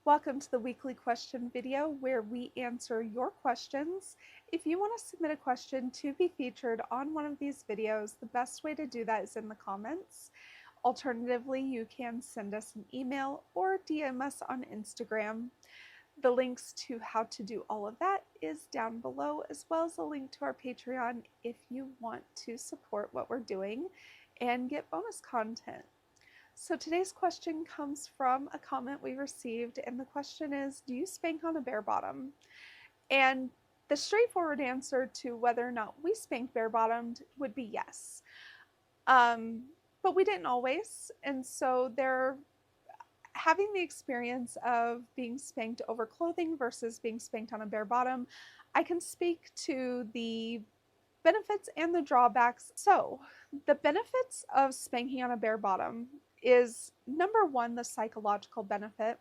Welcome to the weekly question video where we answer your questions. If you want to submit a question to be featured on one of these videos, the best way to do that is in the comments. Alternatively, you can send us an email or DM us on Instagram. The links to how to do all of that is down below, as well as a link to our Patreon if you want to support what we're doing and get bonus content. So today's question comes from a comment we received, and the question is, do you spank on a bare bottom? And the straightforward answer to whether or not we spank bare bottomed would be yes. But we didn't always, and so they're having the experience of being spanked over clothing versus being spanked on a bare bottom. I can speak to the benefits and the drawbacks. So, the benefits of spanking on a bare bottom is number one, the psychological benefit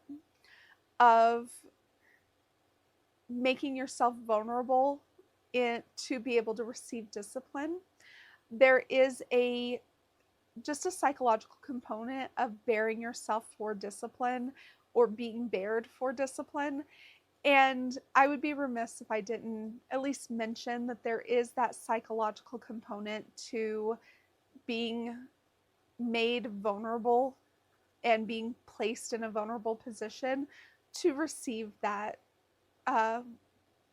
of making yourself vulnerable to be able to receive discipline. There is just a psychological component of bearing yourself for discipline or being bared for discipline. And I would be remiss if I didn't at least mention that there is that psychological component to being made vulnerable and being placed in a vulnerable position to receive that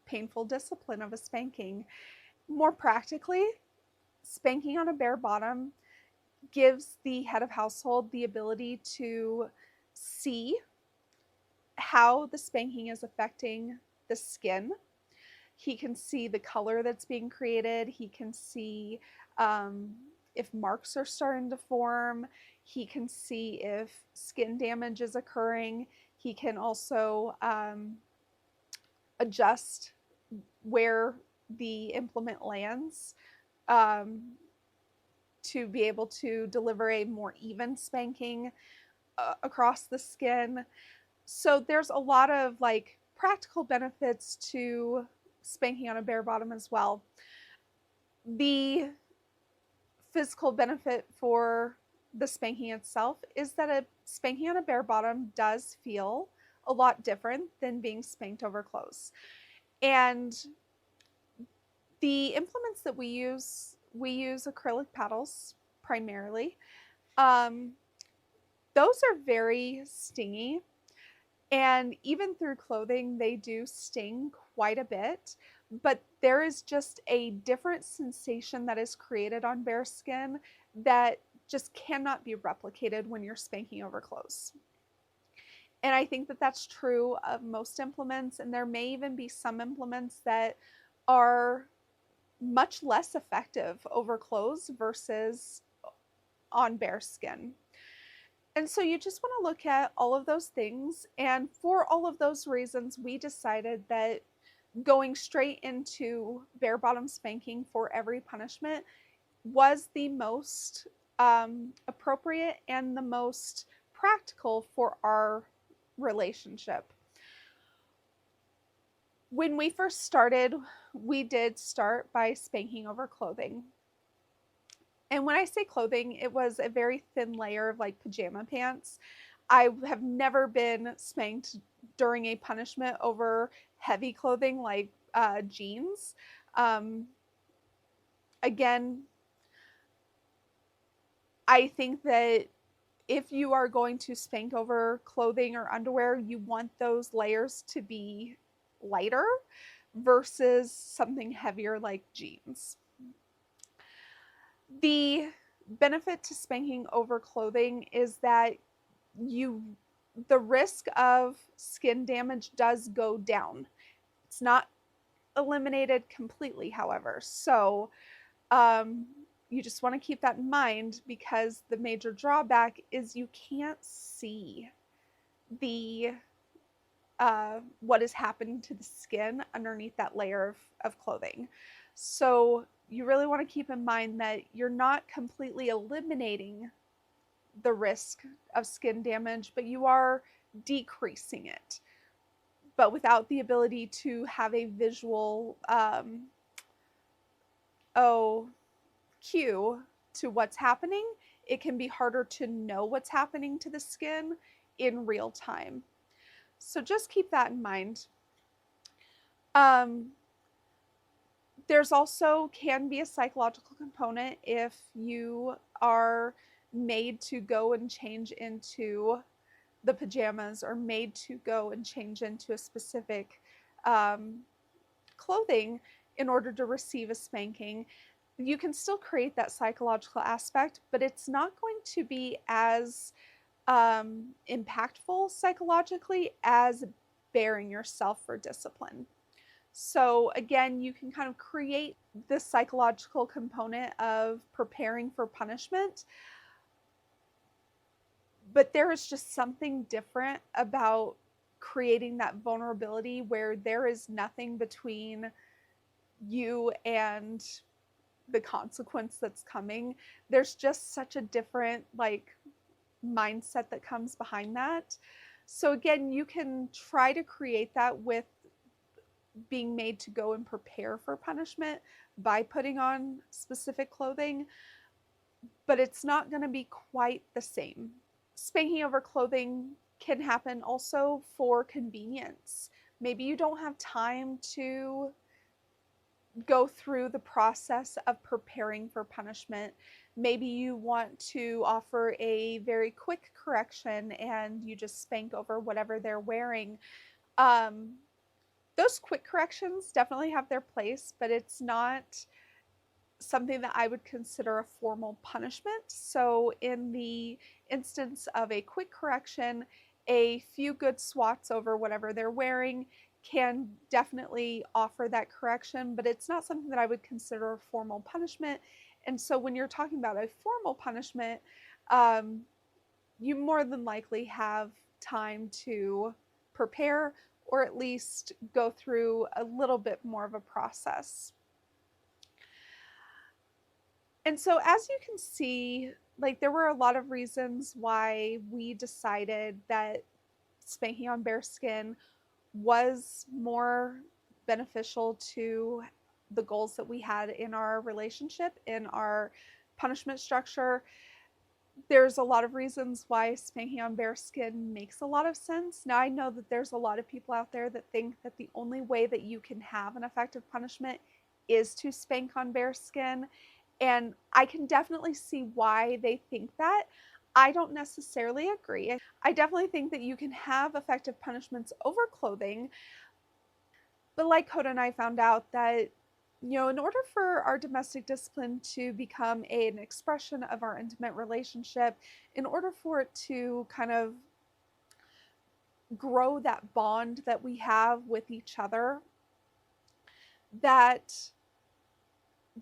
painful discipline of a spanking. More practically, spanking on a bare bottom gives the head of household the ability to see how the spanking is affecting the skin. He can see the color that's being created. He can see if marks are starting to form. He can see if skin damage is occurring. He can also adjust where the implement lands to be able to deliver a more even spanking across the skin. So there's a lot of practical benefits to spanking on a bare bottom as well. The physical benefit for the spanking itself is that a spanking on a bare bottom does feel a lot different than being spanked over clothes. And the implements that we use acrylic paddles primarily. Those are very stingy. And even through clothing, they do sting quite a bit, but there is just a different sensation that is created on bare skin that just cannot be replicated when you're spanking over clothes. And I think that that's true of most implements, and there may even be some implements that are much less effective over clothes versus on bare skin. And so you just want to look at all of those things. And for all of those reasons, we decided that going straight into bare bottom spanking for every punishment was the most appropriate and the most practical for our relationship. When we first started, we did start by spanking over clothing. And when I say clothing, it was a very thin layer of pajama pants. I have never been spanked during a punishment over heavy clothing like jeans. Again, I think that if you are going to spank over clothing or underwear, you want those layers to be lighter versus something heavier like jeans. The benefit to spanking over clothing is that the risk of skin damage does go down. It's not eliminated completely, however. So you just want to keep that in mind, because the major drawback is you can't see the what is happening to the skin underneath that layer of clothing. So you really want to keep in mind that you're not completely eliminating the risk of skin damage, but you are decreasing it, but without the ability to have a visual cue to what's happening. It can be harder to know what's happening to the skin in real time. So just keep that in mind. Um, there's also can be a psychological component if you are made to go and change into the pajamas or made to go and change into a specific um, clothing in order to receive a spanking. You can still create that psychological aspect, but it's not going to be as impactful psychologically as bearing yourself for discipline. So, again, you can kind of create this psychological component of preparing for punishment, but there is just something different about creating that vulnerability where there is nothing between you and the consequence that's coming. There's just such a different mindset that comes behind that. So again, you can try to create that with being made to go and prepare for punishment by putting on specific clothing, but it's not going to be quite the same. Spanking over clothing can happen also for convenience. Maybe you don't have time to go through the process of preparing for punishment. Maybe you want to offer a very quick correction and you just spank over whatever they're wearing. Um, those quick corrections definitely have their place, but it's not something that I would consider a formal punishment. So, in the instance of a quick correction, a few good swats over whatever they're wearing can definitely offer that correction, but it's not something that I would consider a formal punishment. And so, when you're talking about a formal punishment, um, you more than likely have time to prepare or at least go through a little bit more of a process. And so, as you can see, there were a lot of reasons why we decided that spanking on bare skin was more beneficial to the goals that we had in our relationship, in our punishment structure. There's a lot of reasons why spanking on bare skin makes a lot of sense. Now, I know that there's a lot of people out there that think that the only way that you can have an effective punishment is to spank on bare skin. And I can definitely see why they think that. I don't necessarily agree. I definitely think that you can have effective punishments over clothing. But like Coda and I found out that, in order for our domestic discipline to become an expression of our intimate relationship, in order for it to kind of grow that bond that we have with each other, that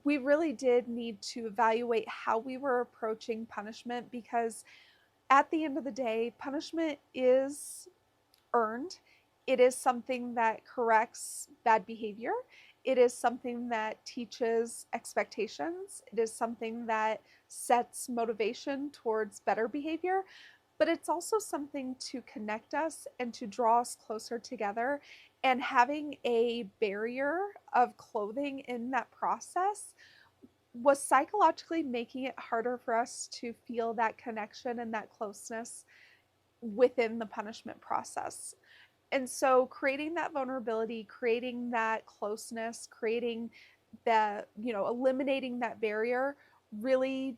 we really did need to evaluate how we were approaching punishment, because at the end of the day, punishment is earned. It is something that corrects bad behavior. It is something that teaches expectations. It is something that sets motivation towards better behavior. But it's also something to connect us and to draw us closer together. And having a barrier of clothing in that process was psychologically making it harder for us to feel that connection and that closeness within the punishment process. And so creating that vulnerability, creating that closeness, creating that, eliminating that barrier really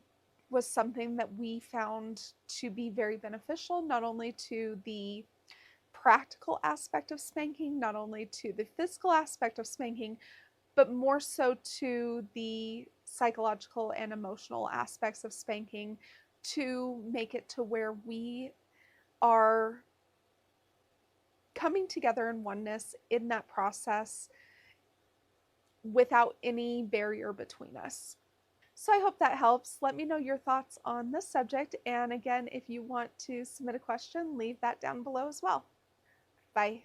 was something that we found to be very beneficial, not only to the practical aspect of spanking, not only to the physical aspect of spanking, but more so to the psychological and emotional aspects of spanking, to make it to where we are coming together in oneness in that process without any barrier between us. So I hope that helps. Let me know your thoughts on this subject. And again, if you want to submit a question, leave that down below as well. Bye.